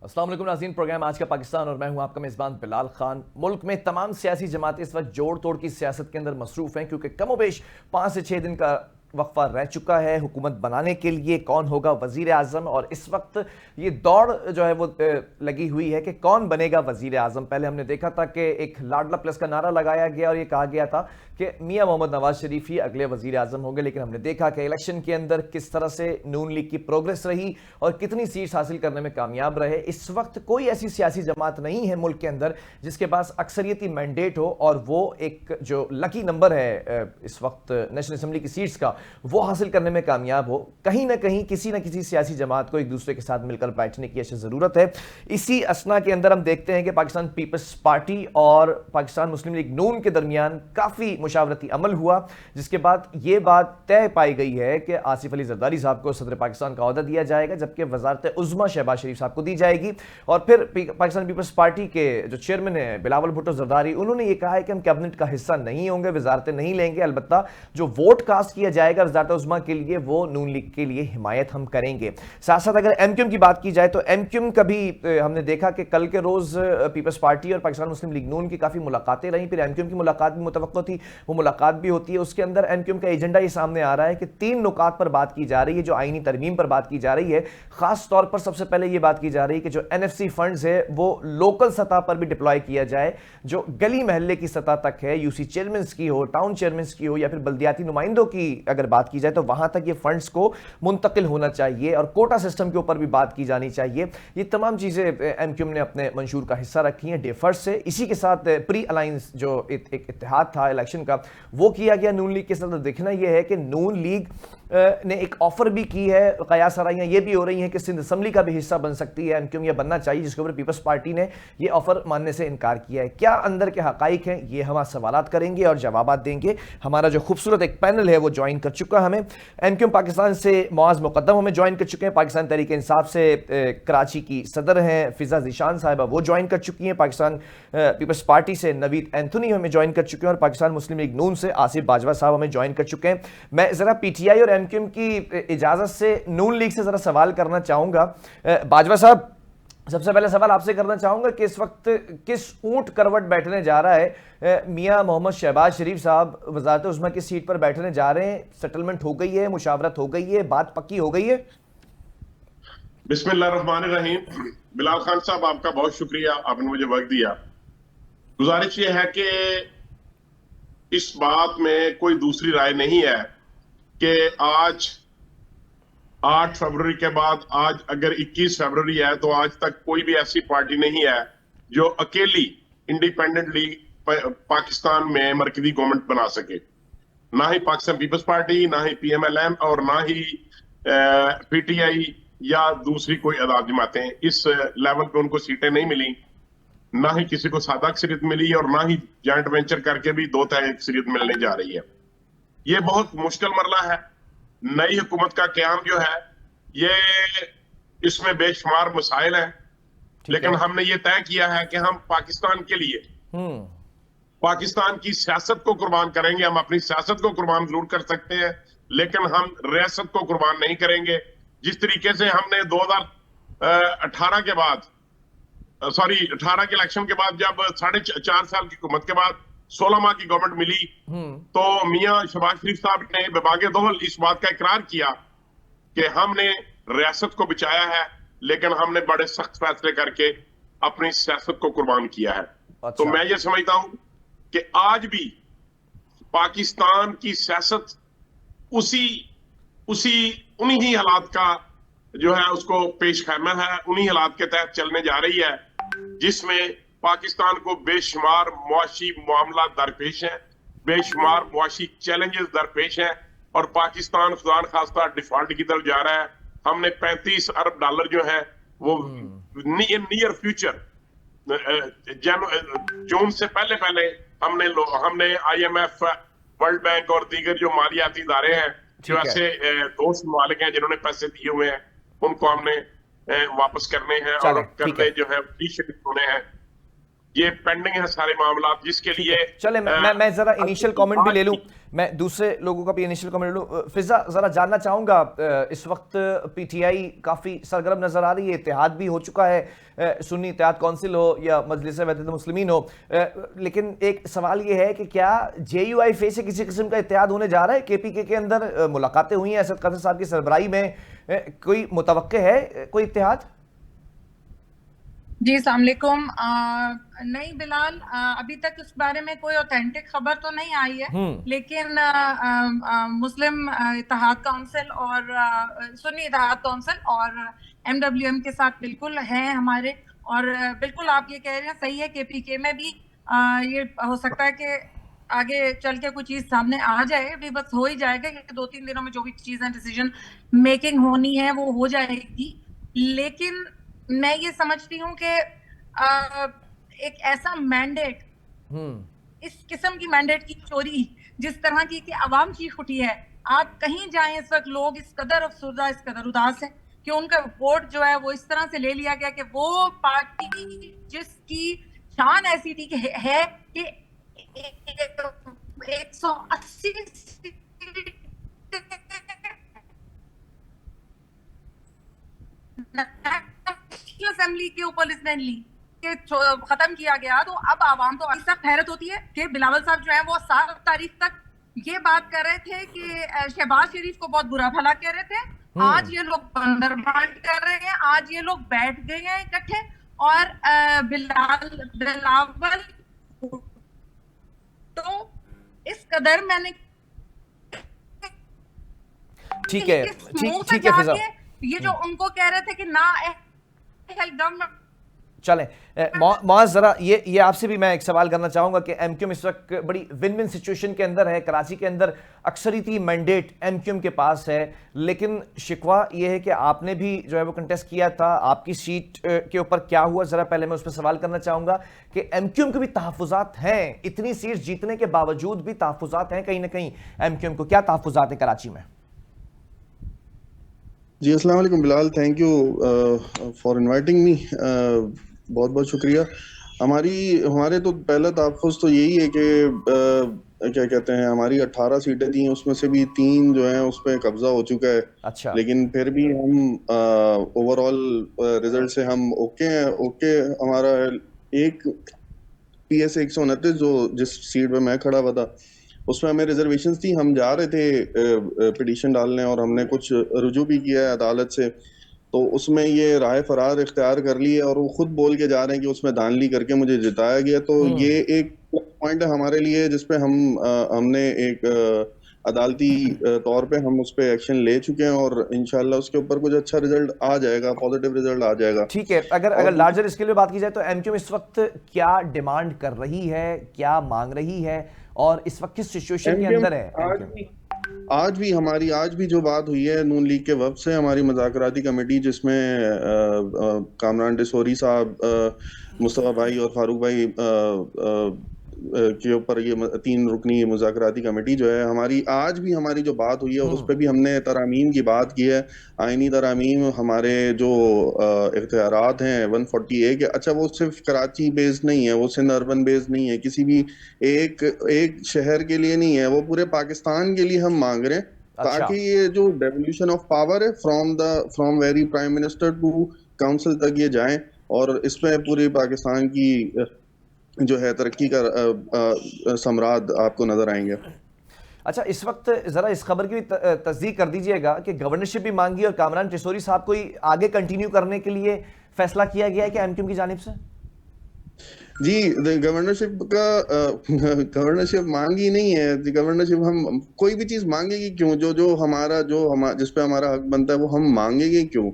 अस्सलाम वालेकुम नाज़रीन, प्रोग्राम आज का पाकिस्तान और मैं हूं आपका मेज़बान बिलाल खान। मुल्क में तमाम सियासी जमातें इस वक्त जोड़ तोड़ की सियासत के अंदर मसरूफ़ हैं, क्योंकि कमोबेश 5 से 6 दिन का वक्फा रह चुका है हुकूमत बनाने के लिए। कौन होगा वज़ीर आज़म, और इस वक्त ये दौड़ जो है वो लगी हुई है कि कौन बनेगा वज़ीर आज़म। पहले हमने देखा था कि एक लाडला प्लस का नारा लगाया गया और ये कहा गया था कि मियां मोहम्मद नवाज शरीफ ही अगले वज़ीर आज़म होंगे, लेकिन हमने देखा कि इलेक्शन के अंदर किस तरह से नून लीग की प्रोग्रेस रही और कितनी सीट्स हासिल करने में कामयाब रहे। इस वक्त कोई ऐसी सियासी जमात नहीं है मुल्क के अंदर जिसके पास अक्सरियती मैंडेट हो और वो एक जो लकी नंबर है इस वक्त नेशनल असम्बली की सीट्स का, वो हासिल करने में कामयाब हो। कहीं ना कहीं किसी ना किसी सियासी जमात को एक दूसरे के साथ मिलकर बैठने की ज़रूरत है। इसी असना के अंदर हम देखते हैं कि पाकिस्तान पीपल्स पार्टी और पाकिस्तान मुस्लिम लीग नून के दरमियान काफ़ी मुशावरती अमल हुआ, जिसके बाद ये बात तय पाई गई है कि आसिफ अली जरदारी साहब को सदर पाकिस्तान का ओहदा दिया जाएगा, जबकि वजारत उज़्मा शहबाज शरीफ साहब को दी जाएगी। और फिर पाकिस्तान पीपल्स पार्टी के जो चेयरमैन है बिलावल भुट्टो जरदारी, उन्होंने ये कहा है कि हम कैबिनेट का हिस्सा नहीं होंगे, वजारतें नहीं लेंगे, अलबत्ता जो वोट कास्ट किया जाएगा वजारत उज़्मा के लिए वो नून लीग के लिए हिमायत हम करेंगे। साथ साथ अगर एमक्यूएम की बात की जाए तो एमक्यूएम का भी हमने देखा कि कल के रोज पीपल्स पार्टी और पाकिस्तान मुस्लिम लीग नून की काफी मुलाकातें रहीं। फिर एमक्यूएम की मुलाकात भी मुतवक्को थी, वो मुलाकात भी होती है। उसके अंदर एमक्यूएम का एजेंडा ये सामने आ रहा है कि 3 नुकात पर बात की जा रही है, जो आईनी तरमीम पर बात की जा रही है। खास तौर पर सबसे पहले ये बात की जा रही है कि जो एनएफसी फंड्स है वो लोकल सतह पर भी डिप्लॉय किया जाए, जो गली महल्ले की सतह तक है, यूसी चेयरमैन की हो, टाउन चेयरमैन की हो, या फिर बल्दियाती नुमाइंदों की अगर बात की जाए तो वहां तक ये फंड्स को मुंतकिल होना चाहिए, और कोटा सिस्टम के ऊपर भी बात की जानी चाहिए। ये तमाम चीजें एमक्यूएम ने अपने मंशूर का हिस्सा रखी हैं डे फर्स्ट से। इसी के साथ प्री अलायंस जो एक इत्तेहाद था इलेक्शन का, वो किया गया नून लीग के साथ। तो देखना यह है कि नून लीग ने एक ऑफर भी की है, कयास आराइयां ये भी हो रही हैं कि सिंध असम्बली का भी हिस्सा बन सकती है एमक्यूएम, या बनना चाहिए, जिसके ऊपर पीपल्स पार्टी ने ये ऑफर मानने से इनकार किया है। क्या अंदर के हकाइक हैं, ये हम आज सवालात करेंगे और जवाबात देंगे। हमारा जो खूबसूरत एक पैनल है वो ज्वाइन कर चुका है हमें। एमक्यूएम पाकिस्तान से मुआज मुकद्दम हमें ज्वाइन कर चुके हैं, पाकिस्तान तहरीक इंसाफ से कराची की सदर हैं फिजा जीशान साहिबा, वो ज्वाइन कर चुकी हैं। पाकिस्तान पीपल्स पार्टी से नवीद एंथोनी हमें ज्वाइन कर चुके हैं, और पाकिस्तान मुस्लिम लीग नून से आसिफ बाजवा साहब हमें ज्वाइन कर चुके हैं। मैं जरा पीटीआई और एमक्यूएम की इजाजत से नून लीग से जरा सवाल करना चाहूंगा। बाजवा साहब, सबसे पहले सवाल आपसे करना चाहूंगा कि इस वक्त किस ऊंट करवट बैठने जा रहा है मियां मोहम्मद शहबाज शरीफ साहब वज़ारत उज़्मा की सीट पर बैठने जा रहे हैं? सेटलमेंट हो गई है, मुशावरत हो गई है, बात पक्की हो गई है? बिस्मिल्लाहिर्रहमानिर्रहीम। बिलाल खान साहब, आपका बहुत शुक्रिया, आपने मुझे वक्त दिया। गुजारिश ये है कि इस बात में कोई दूसरी राय नहीं है कि आज 8 फरवरी के बाद, आज अगर 21 फरवरी है, तो आज तक कोई भी ऐसी पार्टी नहीं है जो अकेली इंडिपेंडेंटली पाकिस्तान में मरकजी गवर्नमेंट बना सके। ना ही पाकिस्तान पीपल्स पार्टी, ना ही पीएमएलएम, और ना ही पीटीआई या दूसरी कोई आजाद जमातें। इस लेवल पे उनको सीटें नहीं मिली, ना ही किसी को सादा अक्सरियत मिली, और ना ही जॉइंट वेंचर करके भी 2 तिहाई अक्सरियत मिलने जा रही है। ये बहुत मुश्किल मरला है। नई हुकूमत का क्याम जो है, ये इसमें बेशुमार मसाइल हैं, लेकिन हमने ये तय किया है कि हम पाकिस्तान के लिए पाकिस्तान की सियासत को कुर्बान करेंगे। हम अपनी सियासत को कुर्बान जरूर कर सकते हैं, लेकिन हम रियासत को कुर्बान नहीं करेंगे। जिस तरीके से हमने 2018 के बाद, 18 के इलेक्शन के बाद, जब 4.5 साल की हुकूमत के बाद 16 माह की गवर्नमेंट मिली, तो मियां शहबाज शरीफ साहब ने बेबागे दोहल इस बात का इकरार किया कि हमने रियासत को बचाया है, लेकिन हमने बड़े सख्त फैसले करके अपनी सियासत को कुर्बान किया है। तो मैं ये समझता हूं कि आज भी पाकिस्तान की सियासत उन्हीं हालात का जो है उसको पेश करना है, उन्हीं हालात के तहत चलने जा रही है, जिसमें पाकिस्तान को बेशुमार मुआशी मामला दरपेश है, बेशुमार मुआशी चैलेंजेस दरपेश हैं, और पाकिस्तान खुदा खास्ता डिफॉल्ट की तरफ जा रहा है। हमने 35 अरब डॉलर जो है वो नियर फ्यूचर जून से पहले हमने IMF, वर्ल्ड बैंक और दीगर जो मालियाती इदारे हैं, जो ऐसे दोस्त मालिक हैं जिन्होंने पैसे दिए हुए हैं, उनको हमने वापस करने हैं, और करने जो है होने हैं। ये पेंडिंग है सारे मामला, जिसके ठीक लिए है, चले मैं जरा इनिशियल कमेंट भी ले लूं, मैं दूसरे लोगों का भी इनिशियल कमेंट लूं। फिजा, जरा जानना चाहूंगा, इस वक्त पीटीआई काफी सरगर्म नजर आ रही है, इत्तेहाद भी हो चुका है, सुन्नी इत्तेहाद काउंसिल हो या मजलिस वहदत मुस्लिमीन हो, लेकिन एक सवाल ये है कि क्या JUIF से किसी किस्म का इत्तेहाद होने जा रहा है? KPK के अंदर मुलाकातें हुई हैं असद कादर साहब की सरबराही में, कोई मुतवक्के है कोई इत्तेहाद? जी अस्सलाम वालेकुम। नहीं बिलाल, अभी तक इस बारे में कोई ऑथेंटिक खबर तो नहीं आई है, लेकिन मुस्लिम इत्तेहाद काउंसिल और सुन्नी इत्तेहाद काउंसिल और MWM के साथ बिल्कुल हैं हमारे, और बिल्कुल आप ये कह रहे हैं सही है, KPK में भी ये हो सकता है कि आगे चल के कुछ चीज सामने आ जाए, अभी बस हो ही जाएगा कि 2-3 दिनों में जो भी चीजें डिसीजन मेकिंग होनी है वो हो जाएगी। लेकिन मैं ये समझती हूँ कि एक ऐसा मैंडेट, इस किस्म की मैंडेट की चोरी जिस तरह की कि अवाम चीख उठी है, आप कहीं जाएं इस वक्त लोग इस कदर अफसरदा, इस कदर उदास है कि उनका वोट जो है वो इस तरह से ले लिया गया कि वो पार्टी जिसकी शान ऐसी थी कि है कि 180 असेंबली के ऊपर ली के खत्म किया गया, तो अब आवाम तो सख्त हैरत होती है कि बिलावल साहब जो है वो 7 तारीख तक ये बात कर रहे थे कि शहबाज शरीफ को बहुत बुरा भला कह रहे थे, आज ये लोग बंदरबांट कर रहे हैं, आज ये लोग बैठ गए हैं इकट्ठे, और बिलावल तो इस कदर मैंने ठीक है, ठीक है फिजा, ये जो उनको कह रहे थे कि ना चलें मौज, जरा ये आपसे भी मैं एक सवाल करना चाहूंगा कि MQM इस वक्त बड़ी विन विन सिचुएशन के अंदर है। कराची के अंदर अक्सरियती मैंडेट MQM के पास है, लेकिन शिकवा ये है कि आपने भी जो है वो कंटेस्ट किया था, आपकी सीट के ऊपर क्या हुआ, जरा पहले मैं उस पर सवाल करना चाहूंगा कि MQM के भी तहफुजात हैं, इतनी सीट जीतने के बावजूद भी तहफुजात हैं कहीं ना कहीं MQM को, क्या तहफुजात है कराची में? जी अस्सलाम वालेकुम Bilal, thank you for inviting me, बहुत बहुत शुक्रिया। हमारे तो पहला तहफ़्फ़ुज़ तो यही है कि क्या कहते हैं, हमारी 18 सीटें थी, उसमें से भी 3 जो हैं उस पर कब्जा हो चुका है। अच्छा। लेकिन फिर भी हम ओवरऑल रिजल्ट से हम ओके हैं। ओके, हमारा एक PS 129 जो जिस सीट पे मैं खड़ा हुआ था उसमें हमें रिजर्वेशंस थी, हम जा रहे थे पिटीशन डालने और हमने कुछ रुजू भी किया है अदालत से, तो उसमें ये राह फरार इख्तियार कर ली है और वो खुद बोल के जा रहे हैं कि उसमें धांधली करके मुझे जिताया गया। तो ये एक पॉइंट है हमारे लिए जिसपे हमने एक अदालती तौर पे हम उस पे एक्शन ले चुके हैं और इंशाल्लाह उसके ऊपर कुछ अच्छा रिजल्ट आ जाएगा, पॉजिटिव रिजल्ट आ जाएगा। ठीक है, अगर लार्जर स्केल में बात की जाए तो MQM इस वक्त क्या डिमांड कर रही है, क्या मांग रही है, और इस वक्त किस सिचुएशन के अंदर है? आज भी जो बात हुई है नून लीग के वक्त से, हमारी मुज़ाकराती कमेटी जिसमें कामरान डिसोरी साहब, मुस्तफ़ा भाई और फारूक भाई के ऊपर ये 3 रुकनी मुज़ाकराती कमेटी जो है हमारी जो बात हुई है उस पर भी हमने तरामीम की बात की है। आइनी तरामीम हमारे जो इख्तियारात हैं 140A के, अच्छा वो सिर्फ कराची बेस्ड नहीं है, वो सिंध अर्बन बेस्ड नहीं है, किसी भी एक शहर के लिए नहीं है, वो पूरे पाकिस्तान के लिए हम मांग रहे हैं। अच्छा। ताकि ये जो डेवोल्यूशन ऑफ पावर है from very prime minister to council तक ये जाए और इसमें पूरे पाकिस्तान की जो है तरक्की का सम्राट आपको नजर आएंगे। अच्छा, इस वक्त जरा इस खबर की भी तस्दीक कर दीजिएगा कि गवर्नरशिप भी मांगी और कामरान टिसोरी साहब को ही आगे कंटिन्यू करने के लिए फैसला किया गया है कि MQM की जानिब से? जी, गवर्नरशिप मांगी नहीं है। गवर्नरशिप हम कोई भी चीज मांगेगी क्यों, जिस पे हमारा हक बनता है वो हम मांगेंगे क्यों?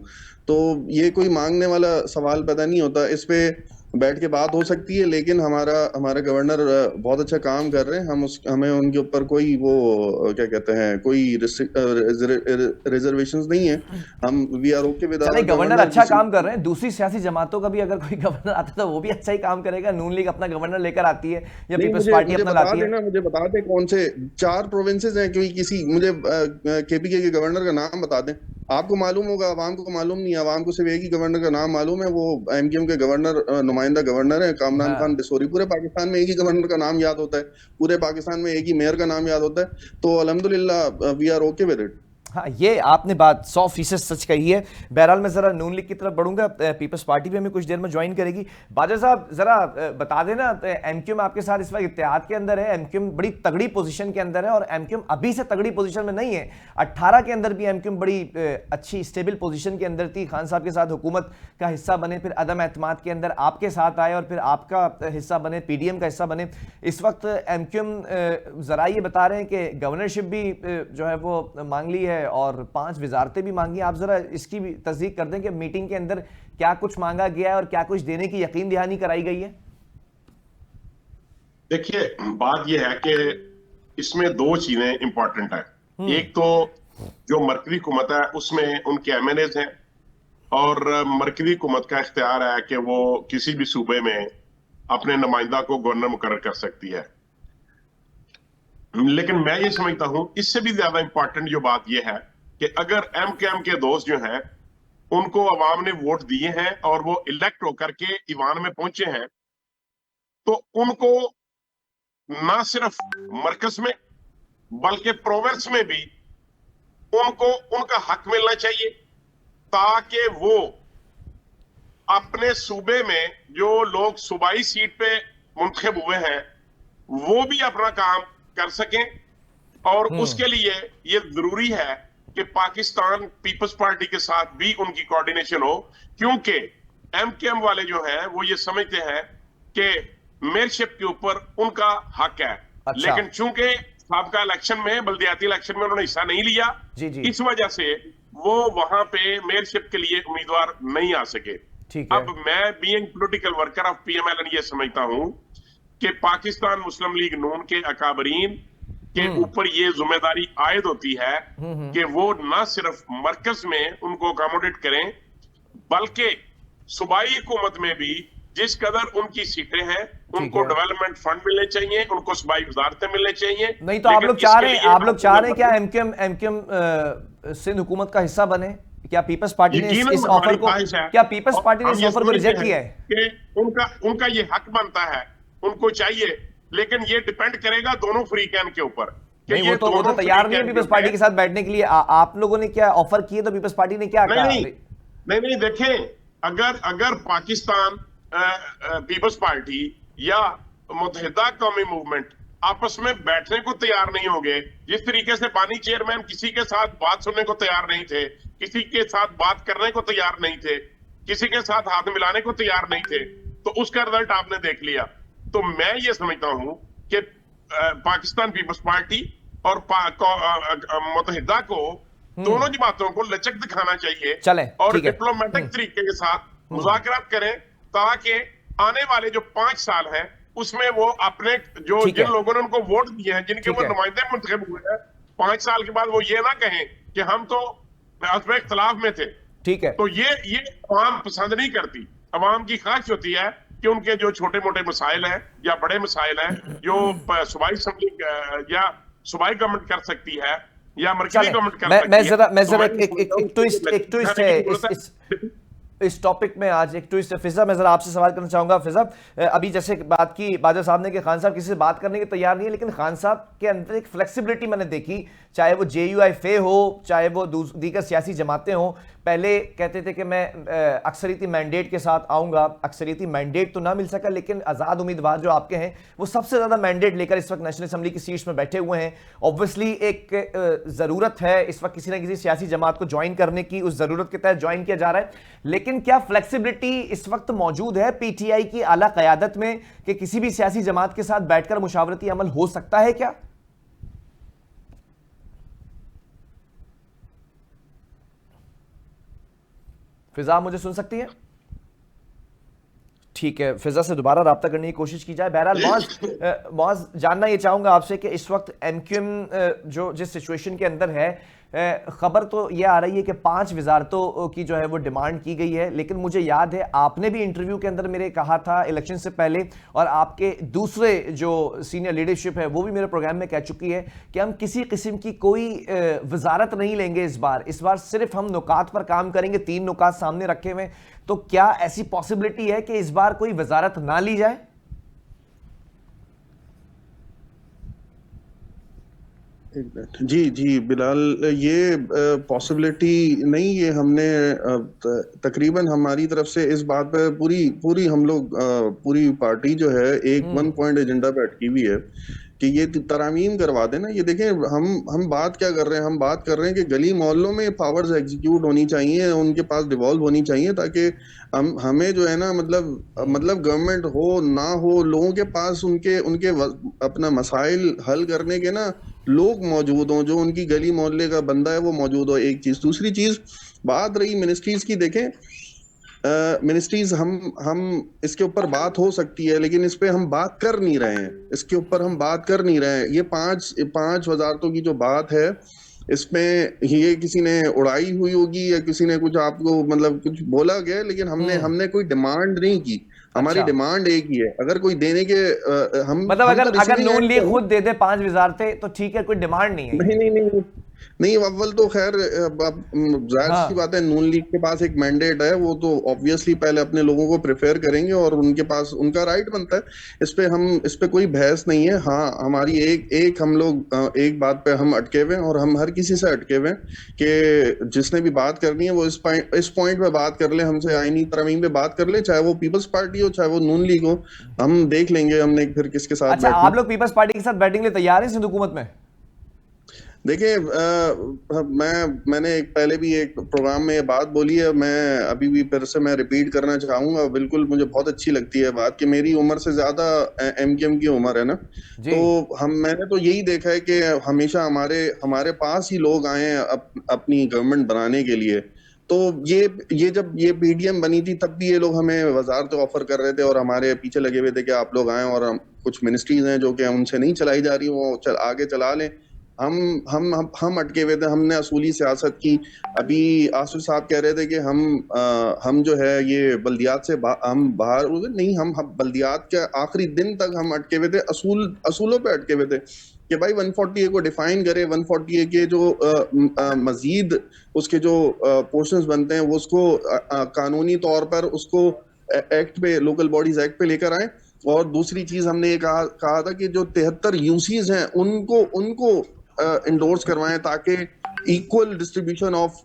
तो ये कोई मांगने वाला सवाल पैदा नहीं होता। इस पे बैठ के बात हो सकती है, लेकिन हमारा गवर्नर बहुत अच्छा काम कर रहे हैं। हमें उनके ऊपर कोई वो क्या कहते हैं कोई रिजर्वेशंस नहीं है। हम we are okay with governor अच्छा काम कर रहे हैं। दूसरी सियासी जमातों का भी अगर कोई गवर्नर आता तो वो भी अच्छा ही काम करेगा। नून लीग अपना गवर्नर लेकर आती है या पीपल्स पार्टी अपना लाती है? मुझे बता दें कौन से 4 प्रोविंसेस हैं, क्योंकि मुझे KPK के गवर्नर का नाम बता दें। आपको मालूम होगा, आवाम को मालूम नहीं है। आवाम को सिर्फ एक ही गवर्नर का नाम मालूम है, वो एमक्यूएम के गवर्नर, नुमाइंदा गवर्नर है कामरान खान बिसोरी। पूरे पाकिस्तान में एक ही गवर्नर का नाम याद होता है, पूरे पाकिस्तान में एक ही मेयर का नाम याद होता है। तो अल्हम्दुलिल्लाह we are okay with it. हाँ, ये आपने बात 100% सच कही है। बहरहाल मैं ज़रा नून लीग की तरफ बढ़ूंगा, पीपल्स पार्टी भी हमें कुछ देर में ज्वाइन करेगी। बाजा साहब ज़रा बता देना, एमक्यूएम आपके साथ इस वक्त इत्तेहाद के अंदर है, एमक्यूएम बड़ी तगड़ी पोजीशन के अंदर है और एमक्यूएम अभी से तगड़ी पोजीशन में नहीं है। 18 के अंदर भी एमक्यूएम बड़ी अच्छी स्टेबल पोजीशन के अंदर थी। खान साहब के साथ हुकूमत का हिस्सा बने, फिर अदम एतमाद के अंदर आपके साथ आए और फिर आपका हिस्सा बने, पीडीएम का हिस्सा बने। इस वक्त एमक्यूएम ज़रा ये बता रहे हैं कि गवर्नरशिप भी जो है वो मांग ली है और 5 वजारतें भी मांगी। आप जरा इसकी भी तस्दीक कर दें कि मीटिंग के अंदर क्या कुछ मांगा गया है और क्या कुछ देने की यकीन दहानी कराई गई है। देखिए, बात यह है कि इसमें 2 चीजें इंपॉर्टेंट है। एक तो जो मरकजी हुकूमत है उसमें उनके एमएनएज हैं और मरकजी हुकूमत का इख्तियार है कि वो किसी भी सूबे में अपने नुमाइंदा को गवर्नर मुकर्रर कर सकती है। लेकिन मैं ये समझता हूं इससे भी ज्यादा इंपॉर्टेंट जो बात यह है कि अगर एमकेएम के दोस्त जो हैं उनको अवाम ने वोट दिए हैं और वो इलेक्ट होकर के ईवान में पहुंचे हैं, तो उनको ना सिर्फ मरकज में बल्कि प्रोविंस में भी उनको उनका हक मिलना चाहिए, ताकि वो अपने सूबे में जो लोग सूबाई सीट पे मुंतखब हुए हैं वो भी अपना काम कर सकें। और उसके लिए ये जरूरी है कि पाकिस्तान पीपल्स पार्टी के साथ भी उनकी कोऑर्डिनेशन हो, क्योंकि एमकेएम वाले जो हैं वो ये समझते हैं कि मेयरशिप के ऊपर उनका हक है। अच्छा। लेकिन चूंकि साबका इलेक्शन में, बल्दियाती इलेक्शन में उन्होंने हिस्सा नहीं लिया, इस वजह से वो वहां पे मेयरशिप के लिए उम्मीदवार नहीं आ सके। अब मैं being political worker of PML ये समझता हूं कि पाकिस्तान मुस्लिम लीग नून के अकाबरीन के ऊपर ये जिम्मेदारी आयद होती है कि वो न सिर्फ मरकज में उनको अकोमोडेट करें बल्कि सूबाई हुकूमत में भी जिस कदर उनकी सीटें हैं उनको डेवलपमेंट फंड मिलने चाहिए, उनको सूबाई वजारतें मिलने चाहिए। नहीं तो आप लोग चाह रहे हैं क्या एमकेएम सिंध हुकूमत का हिस्सा बने? क्या पीपल्स पार्टी ने इस ऑफर को, क्या पीपल्स पार्टी ने इस ऑफर को रिजेक्ट किया है? कि उनका ये हक बनता है, उनको चाहिए, लेकिन ये डिपेंड करेगा दोनों फ्री कैन के ऊपर। नहीं, वो तो तैयार नहीं है पीपल्स पार्टी के साथ बैठने के लिए। आप लोगों ने क्या ऑफर किए तो पीपल्स पार्टी ने क्या कहा? नहीं, देखें, अगर पाकिस्तान पीपल्स पार्टी या मुत्तहिदा कौमी मूवमेंट आपस में बैठने को तैयार नहीं होंगे, जिस तरीके से बानी चेयरमैन किसी के साथ बात सुनने को तैयार नहीं थे, किसी के साथ बात करने को तैयार नहीं थे, किसी के साथ हाथ मिलाने को तैयार नहीं थे, तो उसका रिजल्ट आपने देख लिया। तो मैं ये समझता हूं कि पाकिस्तान पीपल्स पार्टी और मुत्तहिदा को दोनों जमातों को लचक दिखाना चाहिए और डिप्लोमेटिक तरीके के साथ मुज़ाकरात करें, ताकि आने वाले जो 5 साल हैं उसमें वो अपने जिन लोगों ने उनको वोट दिए हैं, जिनके वो नुमाइंदे मुंतखब हुए हैं, 5 साल के बाद वो ये ना कहें कि हम तो उसमें इख्तलाफ में थे। ठीक है, तो ये अवाम पसंद नहीं करती। अवाम की ख्वाहिश होती है कि उनके जो छोटे मोटे मसाइल हैं या बड़े मसाइल हैं जो सूबाई असेंबली या सूबाई गवर्नमेंट कर सकती है या मरकजी गवर्नमेंट कर सकती है। मैं जरा एक ट्विस्ट है इस टॉपिक में, आज एक ट्विस्ट है। फिजा, मैं जरा आपसे सवाल करना चाहूंगा। फिजा, अभी जैसे बात की बाजा साहब ने कि खान साहब किसी से बात करने के तैयार नहीं है, लेकिन खान साहब के अंदर एक फ्लेक्सिबिलिटी मैंने देखी, चाहे वो JUIF हो, चाहे वो दीगर सियासी जमातें हों। पहले कहते थे कि मैं अक्सरियती मैंडेट के साथ आऊँगा, अक्सरियती मैंडेट तो ना मिल सका, लेकिन आज़ाद उम्मीदवार जो आपके हैं वो सबसे ज़्यादा मैंडेट लेकर इस वक्त नेशनल असम्बली की सीट्स में बैठे हुए हैं। ऑब्वियसली एक ज़रूरत है इस वक्त किसी ना किसी सियासी जमात को ज्वाइन करने की, उस ज़रूरत के तहत ज्वाइन किया जा रहा है। लेकिन क्या फ्लेक्सिबिलिटी इस वक्त मौजूद है PTI की आला क़यादत में कि किसी भी सियासी जमात के साथ बैठकर मुशावरती अमल हो सकता है क्या? फिजा, मुझे सुन सकती है? ठीक है, फिजा से दोबारा रब्ता करने की कोशिश की जाए। बहरहाल मौज जानना ये चाहूंगा आपसे कि इस वक्त एमक्यूएम जो जिस सिचुएशन के अंदर है, खबर तो ये आ रही है कि 5 वजारतों की जो है वो डिमांड की गई है, लेकिन मुझे याद है आपने भी इंटरव्यू के अंदर मेरे कहा था इलेक्शन से पहले, और आपके दूसरे जो सीनियर लीडरशिप है वो भी मेरे प्रोग्राम में कह चुकी है कि हम किसी किस्म की कोई वजारत नहीं लेंगे इस बार सिर्फ हम नुकात पर काम करेंगे। 3 नुकात सामने रखे हुए, तो क्या ऐसी पॉसिबिलिटी है कि इस बार कोई वजारत ना ली जाए? जी जी बिलाल, ये पॉसिबिलिटी नहीं, ये हमने तकरीबन हमारी तरफ से इस बात पे पूरी हम लोग पूरी पार्टी जो है एक 1 पॉइंट एजेंडा पे अटकी हुई है कि ये तरमीम करवा देना। ये देखें, हम बात क्या कर रहे हैं, हम बात कर रहे हैं कि गली मोहल्लों में पावर्स एग्जीक्यूट होनी चाहिए, उनके पास डिवॉल्व होनी चाहिए, ताकि हमें जो है ना, मतलब गवर्नमेंट हो ना हो, लोगों के पास उनके अपना मसाइल हल करने के ना लोग मौजूद हों, जो उनकी गली मोहल्ले का बंदा है वो मौजूद हो। एक चीज, दूसरी चीज, बात रही मिनिस्ट्रीज की, देखें मिनिस्ट्रीज हम इसके ऊपर बात हो सकती है, लेकिन इस पे हम बात कर नहीं रहे हैं, इसके ऊपर हम बात कर नहीं रहे हैं। ये पांच वजारतों की जो बात है, इसमें ये किसी ने उड़ाई हुई होगी या किसी ने कुछ आपको मतलब कुछ बोला गया, लेकिन हमने कोई डिमांड नहीं की। हमारी डिमांड एक ही है, अगर कोई देने के हम मतलब हम अगर नून लीग खुद दे दे 5 वजारतें तो ठीक है, कोई डिमांड नहीं है। नहीं, अव्वल तो खैर जाहिर सी बात है, नून लीग के पास एक मैंडेट है, वो तो ऑब्वियसली पहले अपने लोगों को प्रिफेयर करेंगे और उनके पास उनका राइट बनता है। इस पे कोई बहस नहीं है। हाँ, हमारी हम लोग एक बात पे हम अटके हुए हैं, और हम हर किसी से अटके हुए हैं कि जिसने भी बात करनी है वो इस पॉइंट पे बात कर ले, हमसे आईनी तरमीम पे बात कर ले, चाहे वो पीपल्स पार्टी हो चाहे वो नून लीग हो। हम देख लेंगे हमने फिर किसके साथ। अच्छा, आप लोग पीपल्स पार्टी के साथ बैठने के लिए तैयार हैं सिंध हुकूमत में? देखिए, मैंने पहले भी एक प्रोग्राम में ये बात बोली है, मैं अभी भी फिर से मैं रिपीट करना चाहूंगा। बिल्कुल, मुझे बहुत अच्छी लगती है बात कि मेरी उम्र से ज्यादा एमकेएम की उम्र है ना, तो मैंने तो यही देखा है कि हमेशा हमारे पास ही लोग आए हैं अपनी गवर्नमेंट बनाने के लिए। तो ये जब ये पीडीएम बनी थी तब भी ये लोग हमें वजारत ऑफर कर रहे थे और हमारे पीछे लगे हुए थे कि आप लोग आए, और कुछ मिनिस्ट्रीज हैं जो कि उनसे नहीं चलाई जा रही, वो आगे चला लें। हम अटके हुए थे, हमने असूली सियासत की। अभी आसिफ साहब कह रहे थे कि हम जो है ये बल्दियात से हम बाहर नहीं, हम बल्दियात के आखिरी दिन तक हम अटके हुए थे, असूलों पे अटके हुए थे कि भाई 140A को डिफाइन करे, 140A के जो मजीद उसके जो पोर्शंस बनते हैं वो उसको कानूनी तौर पर उसको एक्ट पे, लोकल बॉडीज एक्ट पे लेकर आए। और दूसरी चीज हमने ये कहा था कि जो 73 यूसीज हैं उनको इंडोर्स करवाएं ताकि इक्वल डिस्ट्रीब्यूशन ऑफ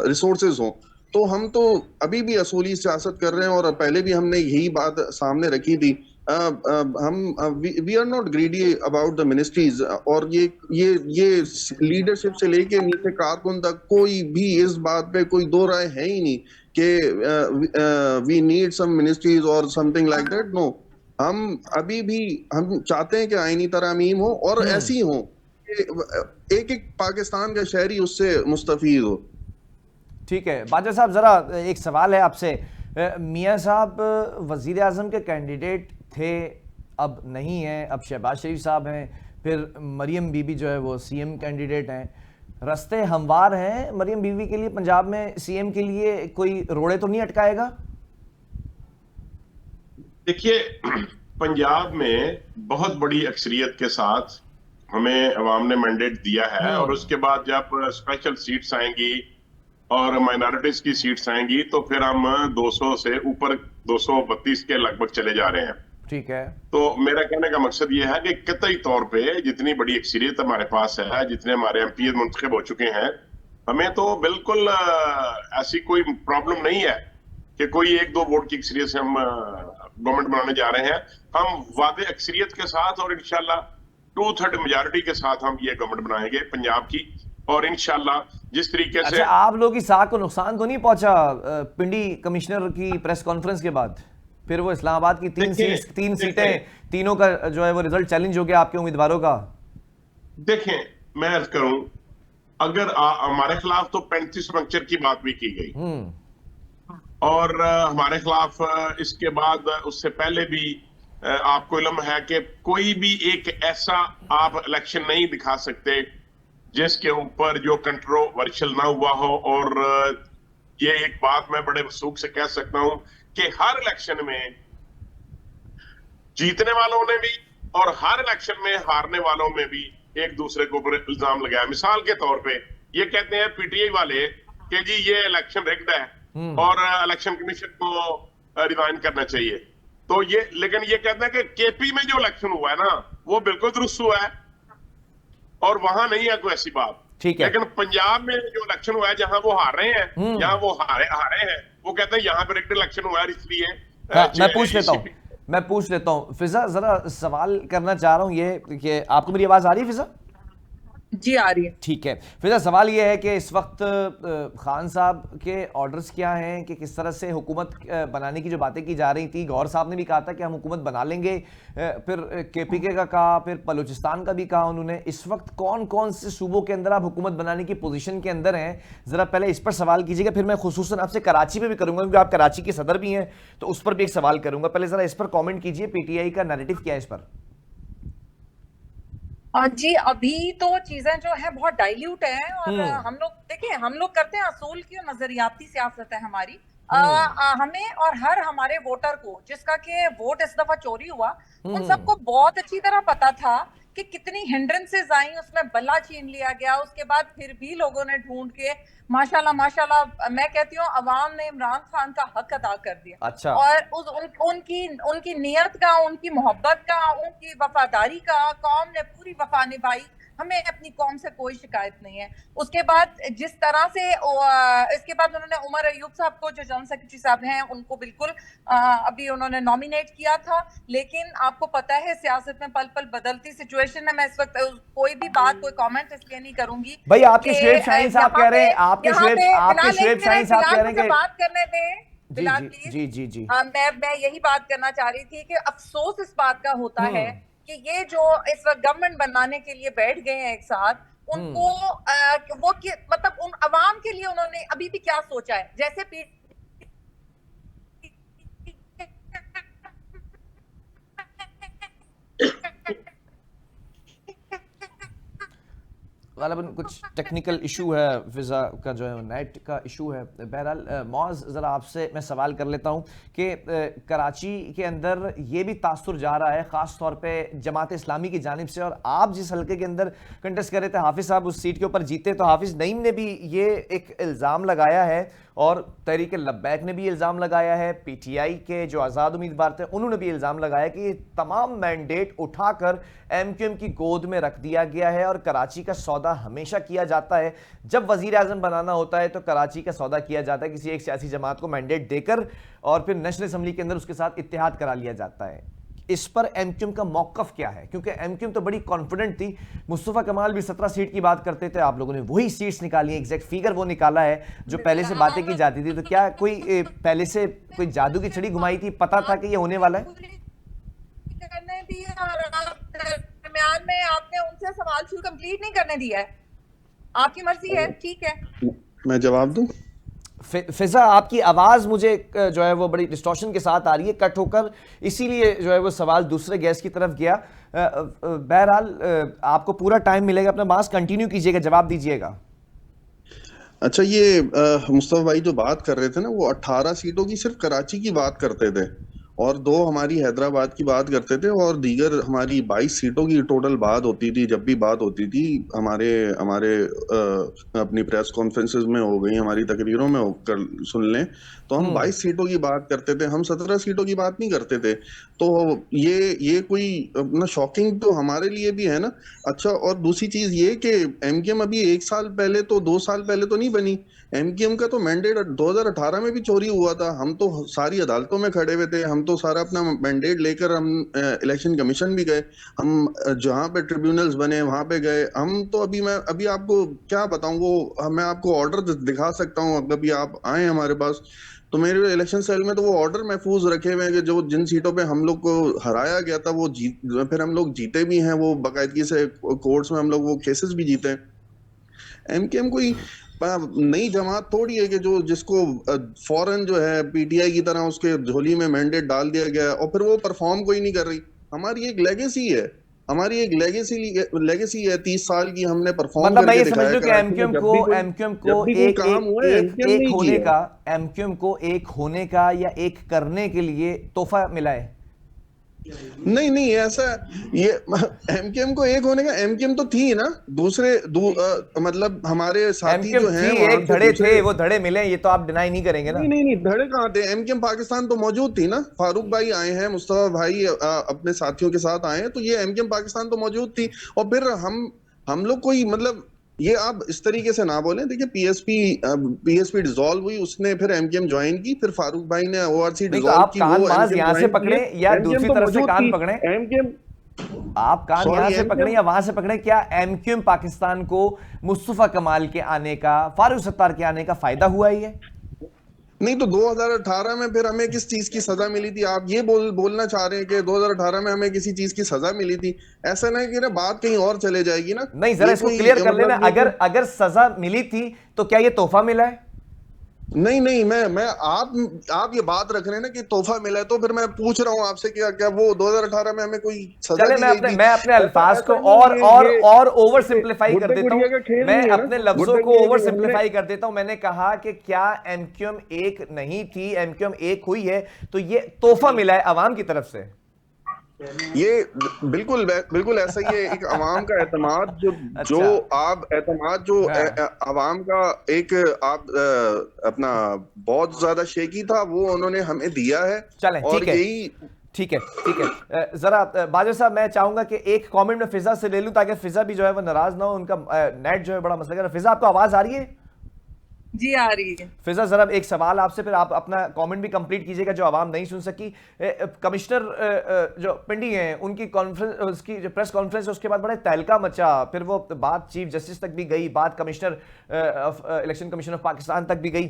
रिसोर्सेज हो। तो हम तो अभी भी असूली सियासत कर रहे हैं, और पहले भी हमने यही बात सामने रखी थी। We are not greedy about the ministries, और ये लीडरशिप से लेके नीचे कारकुन तक कोई भी इस बात पे कोई दो राय है ही नहीं कि वी नीड सम मिनिस्ट्रीज और समथिंग लाइक दैट। नो, हम अभी भी हम चाहते हैं कि आईनी तरमीम हो और ऐसी हो एक पाकिस्तान का शहरी उससे मुस्तफीद हो। ठीक है बाजा साहब, जरा एक सवाल है आपसे। मियां साहब वजीर आजम के कैंडिडेट थे, अब नहीं है, अब शहबाज शरीफ साहब हैं, फिर मरियम बीबी जो है वो सीएम कैंडिडेट हैं। रास्ते हमवार हैं मरियम बीबी के लिए पंजाब में सीएम के लिए, कोई रोड़े तो नहीं अटकाएगा? देखिए, पंजाब में बहुत बड़ी अक्सरियत के साथ हमें अवाम ने मैंडेट दिया है, और उसके बाद जब स्पेशल सीट्स आएंगी और माइनॉरिटीज की सीट्स आएंगी तो फिर हम 200 से ऊपर 232 के लगभग चले जा रहे हैं। ठीक है, तो मेरा कहने का मकसद ये है कि कतई तौर पे जितनी बड़ी अक्सरियत हमारे पास है, जितने हमारे एमपी मुंतखब हो चुके हैं, हमें तो बिल्कुल ऐसी कोई प्रॉब्लम नहीं है कि कोई 1-2 वोट की अक्सरियत से हम गवर्नमेंट बनाने जा रहे हैं। हम वादे अक्सरियत के साथ और इंशाल्लाह 2/3 मेजॉरिटी के साथ हम ये गवर्नमेंट बनाएंगे पंजाब की, और इंशाल्लाह जिस तरीके से। अच्छा, आप लोग की साख को नुकसान तो नहीं पहुंचा पिंडी कमिश्नर की प्रेस कॉन्फ्रेंस के बाद? फिर वो इस्लामाबाद की 3 सीटें, तीनों का जो है वो रिजल्ट चैलेंज हो गया आपके उम्मीदवारों का। देखें, मैं अर्ज करूं, अगर हमारे खिलाफ तो 35 पंक्चर की बात भी की गई, और हमारे खिलाफ इसके बाद उससे पहले भी आपको इल्म है कि कोई भी एक ऐसा आप इलेक्शन नहीं दिखा सकते जिसके ऊपर जो कंट्रोवर्शियल ना हुआ हो। और ये एक बात मैं बड़े वसूख से कह सकता हूं कि हर इलेक्शन में जीतने वालों ने भी और हर इलेक्शन में हारने वालों में भी एक दूसरे के ऊपर इल्जाम लगाया। मिसाल के तौर पे ये कहते हैं पीटीआई वाले कि जी ये इलेक्शन रिग्ड है और इलेक्शन कमीशन को रिजाइन करना चाहिए। तो ये, लेकिन ये कहते हैं कि केपी में जो इलेक्शन हुआ है ना वो बिल्कुल दुरुस्त हुआ है और वहां नहीं है कोई ऐसी बात। ठीक है। लेकिन पंजाब में जो इलेक्शन हुआ है जहां वो हार रहे हैं, जहां वो हारे हैं, वो कहते हैं यहाँ पे रिग्ड इलेक्शन हुआ है इसलिए। हाँ, मैं पूछ लेता हूँ फिजा, जरा सवाल करना चाह रहा हूँ ये कि आपको मेरी आवाज आ रही है फिजा? जी आ रही है। ठीक है फिजा, सवाल ये है कि इस वक्त खान साहब के ऑर्डर्स क्या हैं कि किस तरह से हुकूमत बनाने की जो बातें की जा रही थी, गौहर साहब ने भी कहा था कि हम हुकूमत बना लेंगे, फिर केपीके का कहा, फिर बलूचिस्तान का भी कहा उन्होंने। इस वक्त कौन कौन से सूबों के अंदर आप हुकूमत बनाने की पोजीशन के अंदर हैं, जरा पहले इस पर सवाल कीजिएगा, फिर मैं खुसूसन आपसे कराची पे भी करूंगा क्योंकि आप कराची के सदर भी हैं तो उस पर भी एक सवाल करूंगा। पहले जरा इस पर कॉमेंट कीजिए, पीटीआई का नैरेटिव क्या है इस पर? जी अभी तो चीजें जो है बहुत डाइल्यूट है और हम लोग देखिए, हम लोग करते हैं असूल की और नजरियाती सियासत है हमारी। हमें और हर हमारे वोटर को जिसका के वोट इस दफा चोरी हुआ, उन सबको बहुत अच्छी तरह पता था कि कितनी हिंड्रेंसेस आई, उसमें बल्ला छीन लिया गया, उसके बाद फिर भी लोगों ने ढूंढ के माशाल्लाह माशाल्लाह मैं कहती हूँ अवाम ने इमरान खान का हक अदा कर दिया। अच्छा। और उनकी नियत का, उनकी मोहब्बत का, उनकी वफादारी का कौम ने पूरी वफा निभाई। हमें अपनी कौम से कोई शिकायत नहीं है। उसके बाद जिस तरह से इसके बाद उन्होंने उमर अयूब साहब को, जो जनरल सेक्रेटरी साहब हैं, उनको बिल्कुल अभी उन्होंने नॉमिनेट किया था। लेकिन आपको पता है सियासत में पल पल बदलती सिचुएशन है। मैं इस वक्त कोई भी बात, कोई कमेंट इसलिए नहीं करूंगी। भाई आपके शुएब शाहीन साहब कह रहे हैं, आपके शुएब शाहीन साहब कह रहे हैं कि बात करने दें बिलाल प्लीज। जी जी जी। मैं यही बात करना चाह रही थी कि अफसोस इस बात का होता है कि ये जो इस वक्त गवर्नमेंट बनाने के लिए बैठ गए हैं एक साथ, उनको वो मतलब उन अवाम के लिए उन्होंने अभी भी क्या सोचा है। जैसे गालिबन कुछ टेक्निकल इशू है, फिजा का जो है नेट का इशू है। बहरहाल मौज, ज़रा आपसे मैं सवाल कर लेता हूँ कि कराची के अंदर ये भी तासुर जा रहा है ख़ास तौर पे जमात इस्लामी की जानिब से, और आप जिस हल्के के अंदर कंटेस्ट कर रहे थे, हाफिज़ साहब उस सीट के ऊपर जीते, तो हाफिज़ नईम ने भी ये एक इल्ज़ाम लगाया है और तहरीक लब्बैक ने भी इल्ज़ाम लगाया है, पीटीआई के जो आज़ाद उम्मीदवार थे उन्होंने भी इल्ज़ाम लगाया कि ये तमाम मैंडेट उठाकर एमक्यूएम की गोद में रख दिया गया है और कराची का सौदा हमेशा किया जाता है। जब वज़ीर आज़म बनाना होता है तो कराची का सौदा किया जाता है किसी एक सियासी जमात को मैंडेट देकर, और फिर नेशनल असम्बली के अंदर उसके साथ इत्तेहाद करा लिया जाता है। इस पर एमक्यूएम का मौक़िफ़ क्या है? क्योंकि एमक्यूएम तो बड़ी कॉन्फिडेंट थी, मुस्तफ़ा कमाल भी 17 सीट की बात करते थे, आप लोगों ने वही सीट्स निकाली हैं, एग्जैक्ट फिगर वो निकाला है जो पहले से बातें की जाती थी। तो क्या कोई पहले से कोई जादू की छड़ी घुमाई थी, पता था कि ये होने वाला है? दरमियान में आपने उनसे सवाल शुरू कंप्लीट नहीं करने दिया है, आपकी मर्जी है, ठीक है। मैं जवाब दूं? फिजा आपकी आवाज़ मुझे जो है वो बड़ी डिस्टॉर्शन के साथ आ रही है, कट होकर, इसीलिए जो है वो सवाल दूसरे गेस्ट की तरफ गया। बहरहाल आपको पूरा टाइम मिलेगा, अपना बात कंटिन्यू कीजिएगा, जवाब दीजिएगा। अच्छा, ये मुस्तफा भाई जो बात कर रहे थे ना, वो 18 सीटों की सिर्फ कराची की बात करते थे और 2 हमारी हैदराबाद की बात करते थे और दीगर हमारी 22 सीटों की टोटल बात होती थी। जब भी बात होती थी हमारे अपनी प्रेस कॉन्फ्रेंसेस में हो गई, हमारी तकरीरों में होकर सुन लें तो हम 22 सीटों की बात करते थे, हम 17 सीटों की बात नहीं करते थे। तो ये कोई ना शॉकिंग तो हमारे लिए भी है ना। अच्छा, और दूसरी चीज ये कि एमक्यूएम अभी 1 साल पहले तो 2 साल पहले तो नहीं बनी। एमक्यूएम का तो मैंडेट 2018 में भी चोरी हुआ था, हम तो सारी अदालतों में खड़े हुए थे, हम तो सारा अपना मैंडेट लेकर हम इलेक्शन कमीशन भी गए, हम जहां पे ट्रिब्यूनल्स बने वहां पे गए। हम तो अभी आपको क्या बताऊं, वो मैं आपको ऑर्डर दिखा सकता हूं, अभी आप आए हमारे पास तो मेरे इलेक्शन सेल में तो वो ऑर्डर महफूज रखे हुए हैं कि जो जिन सीटों पे हम लोग को हराया गया था वो फिर हम लोग जीते भी हैं, वो बाकायदगी से कोर्ट्स में हम लोग वो केसेस भी जीते। एमकेएम कोई नई जमात थोड़ी है कि जिसको फौरन जो है पीटीआई की तरह उसके झोली में मैंडेट डाल दिया गया और फिर वो परफॉर्म कोई नहीं कर रही। हमारी एक लेगेसी है, हमारी एक लेगेसी है 30 साल की, हमने परफॉर्म मतलब मैं करके ये समझ दिखाया लूं कि एमक्यूएम को एक होने का, एमक्यूएम को एक होने का या एक करने के लिए तोहफा मिला है। नहीं नहीं, ऐसा ये एमकेएम को एक होने का, एमकेएम तो थी ना, मतलब हमारे साथी एमक्यूएम जो हैं थी, वहां एक से धड़े दूसरे। थे, वो धड़े मिले, ये तो आप डिनाई नहीं करेंगे ना। नहीं नहीं नहीं, धड़े कहाँ थे? एमकेएम पाकिस्तान तो मौजूद थी ना, फारूक भाई आए हैं, मुस्तफा भाई अपने साथियों के साथ आए हैं, तो ये एमकेएम पाकिस्तान तो मौजूद थी। और फिर हम लोग कोई मतलब ये आप इस तरीके से ना बोलें। देखिए पीएसपी डिसॉल्व हुई, उसने फिर एमकेएम ज्वाइन की, फिर फारूक भाई ने ओआरसी नहीं तो डिसॉल्व आप की, कान वो मांस एमकेएम यहां से ज्वाइन पकड़े किए। या एमकेएम दूसरी तो तरफ से मौजूद कान थी। पकड़े, एमकेएम आप कान सॉरी यहां से पकड़े एमकेएम या वहां से पकड़े। क्या एमक्यूएम पाकिस्तान को मुस्तफा कमाल के आने का, फारूक सत्तार के आने का फायदा हुआ ही है? नहीं तो 2018 में फिर हमें किस चीज की सजा मिली थी? आप ये बोलना चाह रहे हैं कि 2018 में हमें किसी चीज की सजा मिली थी? ऐसा नहीं कि ना बात कहीं और चले जाएगी ना। नहीं, जरा ये इसको कोई क्लियर कर लेना। मतलब ये अगर सजा मिली थी तो क्या ये तोहफा मिला है? नहीं नहीं, मैं आप ये बात रख रहे हैं ना कि तोहफा मिला है, तो फिर मैं पूछ रहा हूं आपसे क्या क्या वो 2018 में हमें कोई सजा चले दी गई थी? मैं अपने अल्फाज को ऐसा नहीं, और ओवर सिंप्लीफाई कर गुड्डे देता गुड़िया का हूं। खेल मैं नहीं है ना, अपने लफ्जों गुड्डे को गुड़िया ओवर के हमने सिंप्लीफाई कर देता हूं। मैंने कहा कि क्या एमक्यूएम एक नहीं थी, एमक्यूएम एक हुई है, तो ये तोहफा मिला है अवाम की तरफ से। ये बिल्कुल ऐसा ही है। एक अवाम का एतमाद जो अच्छा। जो आप एतमाद जो हाँ। अवाम का एक आप अपना बहुत ज्यादा शेकी था, वो उन्होंने हमें दिया है। चलें, और ठीक है, यही ठीक है, ठीक है। जरा बाजवा साहब, मैं चाहूंगा कि एक कमेंट में फिजा से ले लूं ताकि फिजा भी जो है वो नाराज ना हो। उनका नेट जो है बड़ा मसला है। फिजा, आपको आवाज आ रही है? जी आ रही है। फिजा, जरा एक सवाल आपसे, फिर आप अपना कमेंट भी कंप्लीट कीजिएगा जो आवाम नहीं सुन सकी। कमिश्नर जो पिंडी हैं, उनकी कॉन्फ्रेंस, उसकी जो प्रेस कॉन्फ्रेंस है, उसके बाद बड़ा तहलका मचा, फिर वो बात चीफ जस्टिस तक भी गई, बात commissioner election commission of Pakistan तक भी गई।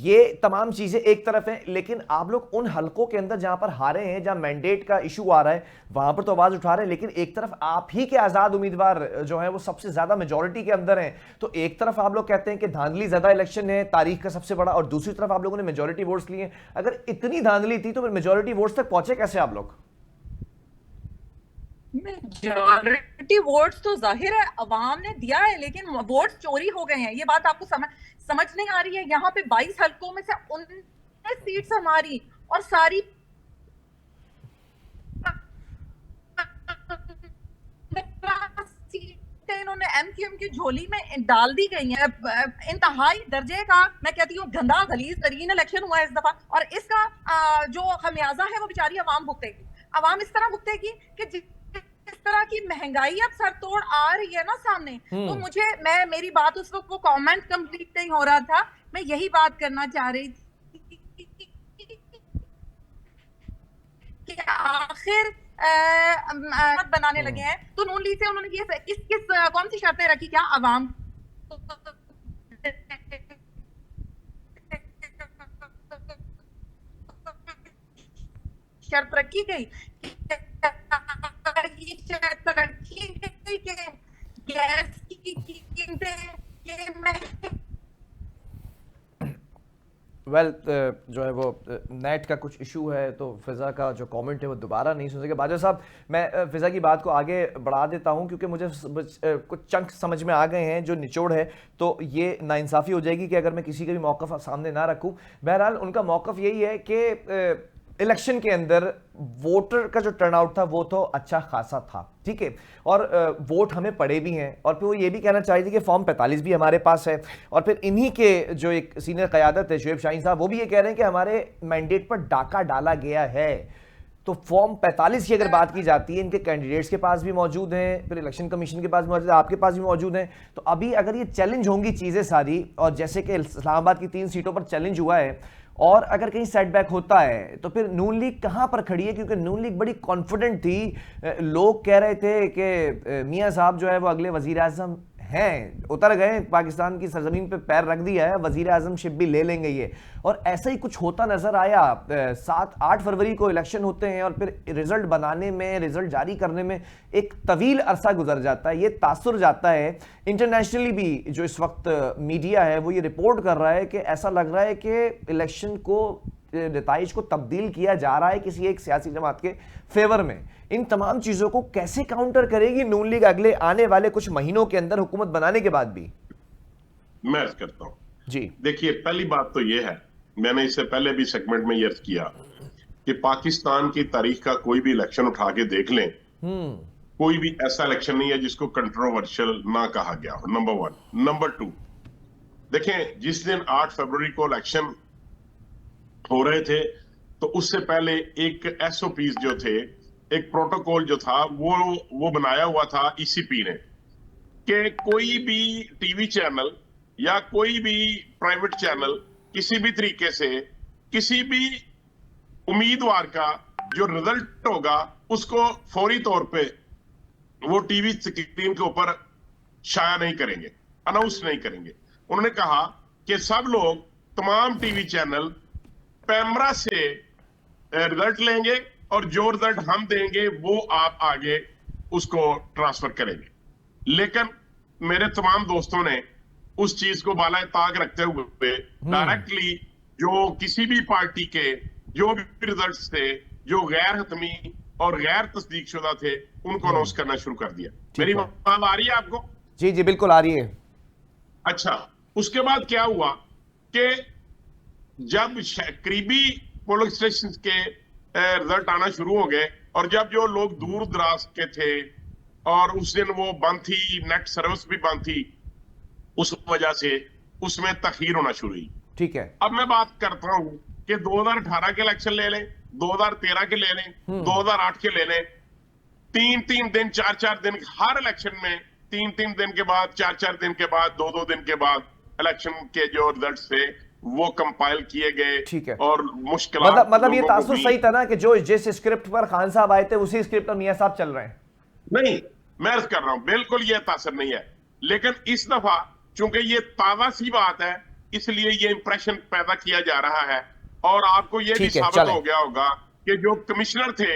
ये तमाम चीज़ें एक तरफ हैं, लेकिन आप लोग उन हलकों के अंदर जहां पर हारे हैं, जहां मैंडेट का इशू आ रहा है, वहां पर तो आवाज़ उठा रहे हैं, लेकिन एक तरफ आप ही के आज़ाद उम्मीदवार जो है वो सबसे ज़्यादा मेजोरिटी के अंदर हैं। तो एक तरफ आप लोग कहते हैं कि धांधली ज़्यादा इलेक्शन है, तारीख का सबसे बड़ा, और दूसरी तरफ आप लोगों ने मेजोरिटी वोट्स लिए। अगर इतनी धांधली थी तो फिर मेजोरिटी वोट्स तक पहुंचे कैसे आप लोग? मेजॉरिटी वोट्स तो जाहिर है अवाम ने दिया है, लेकिन वोट्स चोरी हो गए हैं। ये बात आपको समझ नहीं आ रही है? यहाँ पे 22 हलकों में से 19 सीट्स हमारी, और सारी इन्होंने एमक्यूएम की झोली में डाल दी गई है। इंतहाई दर्जे का, मैं कहती हूँ, गंदा गलीज तरीन इलेक्शन हुआ है इस दफा, और इसका जो खमियाजा है वो बेचारी अवाम भुगतेगी। अवाम इस तरह भुगतेगी कि इस तरह की महंगाई अब सर तोड़ आ रही है ना सामने। तो मेरी बात उस वक्त, वो कमेंट कंप्लीट नहीं हो रहा था, मैं यही बात करना चाह रही थी कि आखिर बनाने लगे हैं, तो नून लीग से उन्होंने ये कौन सी शर्तें रखी? क्या अवाम शर्त रखी गई? शर्त रखी गई कि गैस की कीमतें जो है वो नेट का कुछ इशू है, तो फिज़ा का जो कमेंट है वो दोबारा नहीं सुन सके। बाजवा साहब, मैं फिज़ा की बात को आगे बढ़ा देता हूं, क्योंकि मुझे कुछ चंक समझ में आ गए हैं जो निचोड़ है, तो ये नाइंसाफ़ी हो जाएगी कि अगर मैं किसी का भी मौक़िफ़ सामने ना रखूं। बहरहाल उनका मौक़िफ़ यही है कि इलेक्शन के अंदर वोटर का जो टर्नआउट था वो तो अच्छा खासा था, ठीक है, और वोट हमें पड़े भी हैं, और फिर वो ये भी कहना चाह रही थी कि फॉर्म 45 भी हमारे पास है, और फिर इन्हीं के जो एक सीनियर क़यादत है शुएब शाहीन साहब, वो भी ये कह रहे हैं कि हमारे मैंडेट पर डाका डाला गया है। तो फॉर्म 45 की अगर बात की जाती है, इनके कैंडिडेट्स के पास भी मौजूद हैं, फिर इलेक्शन कमीशन के पास भी मौजूद है, आपके पास भी मौजूद हैं। तो अभी अगर ये चैलेंज होंगी चीज़ें सारी, और जैसे कि इस्लामाबाद की 3 सीटों पर चैलेंज हुआ है, और अगर कहीं सेटबैक होता है, तो फिर नून लीग कहां पर खड़ी है? क्योंकि नून लीग बड़ी कॉन्फिडेंट थी, लोग कह रहे थे कि मियां साहब जो है वो अगले वजीर आजम हैं, उतर गए, पाकिस्तान की सरजमीन पे पैर रख दिया है, वजीर आजम शिप भी ले लेंगे ये, और ऐसा ही कुछ होता नजर आया। 7-8 फरवरी को इलेक्शन होते हैं, और फिर रिजल्ट बनाने में, रिजल्ट जारी करने में एक तवील अरसा गुजर जाता है। ये तासुर जाता है। इंटरनेशनली भी जो इस वक्त मीडिया है वो ये रिपोर्ट कर रहा है कि ऐसा लग रहा है कि इलेक्शन को नताइज को तब्दील किया जा रहा है किसी एक सियासी जमात के फेवर में। इन तमाम चीजों को कैसे काउंटर करेगी नून लीग अगले आने वाले कुछ महीनों के अंदर हुकूमत बनाने के बाद भी? मैं अर्ज करता हूं जी। देखिए, पहली बात तो यह है, मैंने इससे पहले भी सेगमेंट में ये अर्ज किया कि पाकिस्तान की तारीख का कोई भी इलेक्शन उठा के देख लें, कोई भी ऐसा इलेक्शन नहीं है जिसको कंट्रोवर्शियल ना कहा गया हो। नंबर 1। नंबर 2, देखें, जिस दिन 8 फरवरी को इलेक्शन हो रहे थे तो उससे पहले एक एसओपीज जो थे, एक प्रोटोकॉल जो था वो बनाया हुआ था ईसीपी ने कि कोई भी टीवी चैनल या कोई भी प्राइवेट चैनल किसी भी तरीके से किसी भी उम्मीदवार का जो रिजल्ट होगा उसको फौरी तौर पे वो टीवी स्क्रीन के ऊपर शाया नहीं करेंगे, अनाउंस नहीं करेंगे। उन्होंने कहा कि सब लोग, तमाम टीवी चैनल पैमरा से रिजल्ट लेंगे और जो रिजल्ट हम देंगे वो आप आगे उसको ट्रांसफर करेंगे। लेकिन मेरे तमाम दोस्तों ने उस चीज को बाला ताक रखते हुए डायरेक्टली जो किसी भी पार्टी के जो भी रिजल्ट्स थे जो गैर हतमी और गैर तस्दीक शुदा थे उनको अनाउंस करना शुरू कर दिया। मेरी बात आ रही है आपको? जी जी बिल्कुल आ रही है। अच्छा, उसके बाद क्या हुआ कि जब करीबी पोलिंग स्टेशन के रिजल्ट आना शुरू हो गए और जब जो लोग दूर दराज के थे और उस दिन वो बंद थी, नेट सर्विस भी बंद थी, उस वजह से उसमें तखीर होना शुरू हुई। ठीक है। अब मैं बात करता हूं कि 2018 के इलेक्शन ले लें, 2013 के ले लें, 2008 के ले लें, 3-3 दिन 4-4 दिन हर इलेक्शन में 3-3 दिन के बाद, 4-4 दिन के बाद, 2-2 दिन के बाद इलेक्शन के जो रिजल्ट थे वो कंपाइल किए गए। ठीक है। और मुश्किल मतलब ये तासुर सही था ना कि जो जिस स्क्रिप्ट पर खान साहब आए थे उसी स्क्रिप्ट पर मियां साहब चल रहे हैं? नहीं, मैं अर्ज कर रहा हूं बिल्कुल ये तासर नहीं है, लेकिन इस दफा चूंकि ये ताजा सी बात है इसलिए ये इंप्रेशन पैदा किया जा रहा है। और आपको ये भी साबित हो गया होगा कि जो कमिश्नर थे,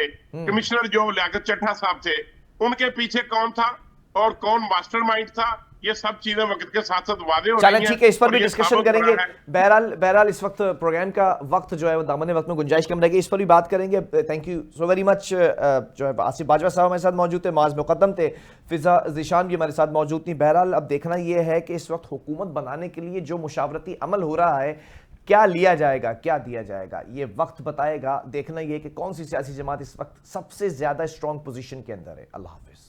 कमिश्नर जो लियाकत चड्ढा साहब थे, उनके पीछे कौन था और कौन मास्टरमाइंड था, ये सब चीजें वक्त के साथ साथ वादे हो रही हैं। ठीक है, इस पर भी डिस्कशन करेंगे। बहरहाल इस वक्त प्रोग्राम का वक्त जो है वो दामन वक्त में गुंजाइश कम रहेगी, इस पर भी बात करेंगे। Thank you so very much. जो है आसिफ बाजवा साहब हमारे साथ मौजूद थे, माज मुकद्दम थे, फिजा ज़ीशान भी हमारे साथ मौजूद थी। बहरहाल अब देखना यह है कि इस वक्त हुकूमत बनाने के लिए जो मुशावरती अमल हो रहा है, क्या लिया जाएगा, क्या दिया जाएगा, ये वक्त बताएगा। देखना यह कि कौन सी सियासी जमात इस वक्त सबसे ज्यादा स्ट्रॉन्ग पोजीशन के अंदर है। अल्लाह हाफिज।